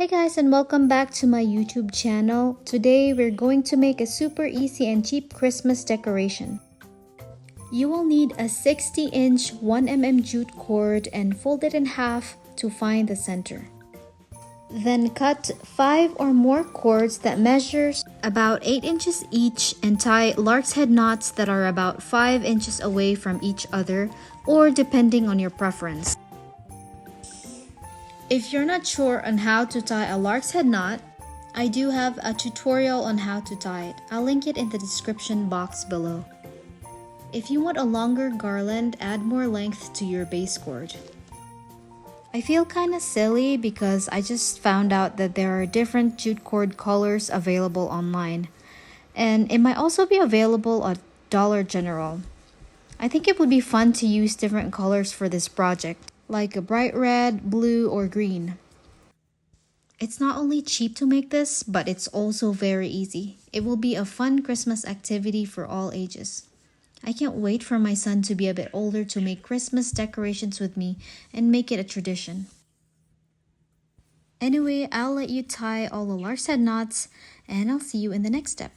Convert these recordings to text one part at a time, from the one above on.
Hey guys, and welcome back to my YouTube channel. Today we're going to make a super easy and cheap Christmas decoration. You will need a 60-inch 1mm jute cord and fold it in half to find the center. Then cut 5 or more cords that measures about 8 inches each and tie LARK'S head knots that are about 5 inches away from each other, or depending on your preference. If you're not sure on how to tie a LARK'S head knot, I do have a tutorial on how to tie it. I'll link it in the description box below. If you want a longer garland, add more length to your base cord. I feel kinda silly because I just found out that there are different jute cord colors available online. And it might also be available at Dollar General. I think it would be fun to use different colors for this project, like a bright red, blue, or green. It's not only cheap to make this, but it's also very easy. It will be a fun Christmas activity for all ages. I can't wait for my son to be a bit older to make Christmas decorations with me and make it a tradition. Anyway, I'll let you tie all the LARK'S head knots, and I'll see you in the next step.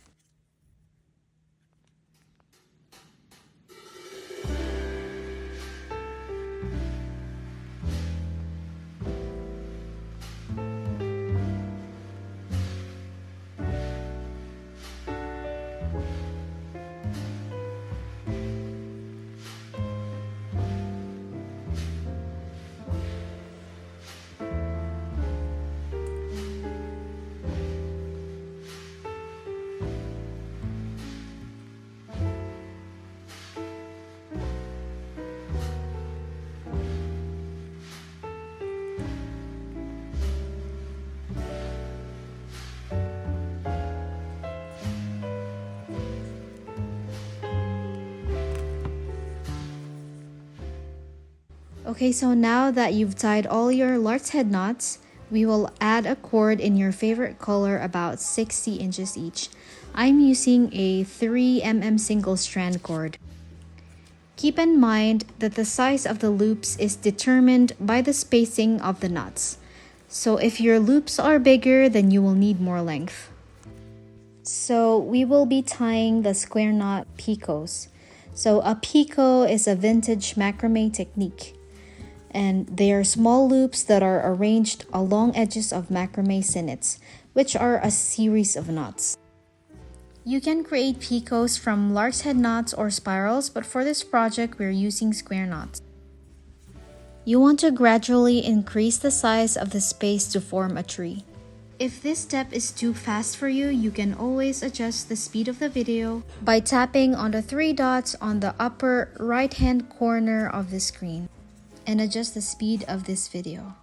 Okay, so now that you've tied all your LARK'S head knots, we will add a cord in your favorite color about 60 inches each. I'm using a 3mm single strand cord. Keep in mind that the size of the loops is determined by the spacing of the knots. So if your loops are bigger, then you will need more length. So we will be tying the square knot picots. So a picot is a vintage macrame technique, and they are small loops that are arranged along edges of macrame sinnets, which are a series of knots. You can create picots from LARK'S head knots or spirals, but for this project we're using square knots. You want to gradually increase the size of the space to form a tree. If this step is too fast for you, you can always adjust the speed of the video by tapping on the 3 dots on the upper right-hand corner of the screen, and adjust the speed of this video.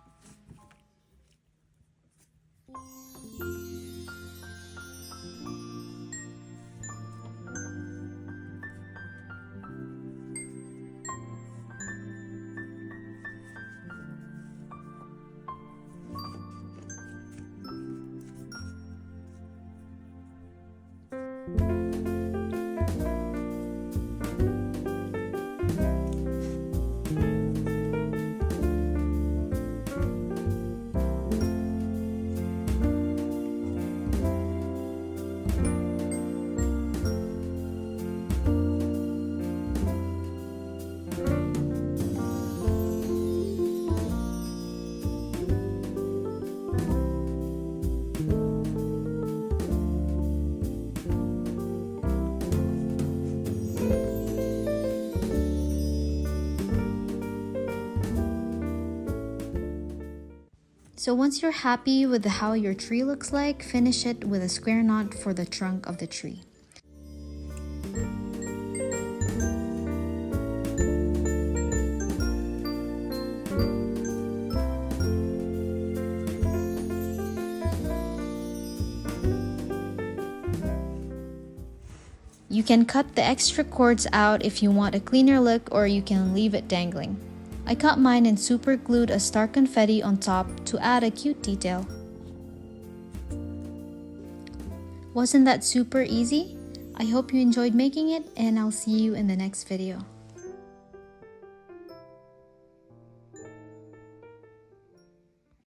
So once you're happy with how your tree looks like, finish it with a square knot for the trunk of the tree. You can cut the extra cords out if you want a cleaner look, or you can leave it dangling. I cut mine and super glued a star confetti on top to add a cute detail. Wasn't that super easy? I hope you enjoyed making it, and I'll see you in the next video.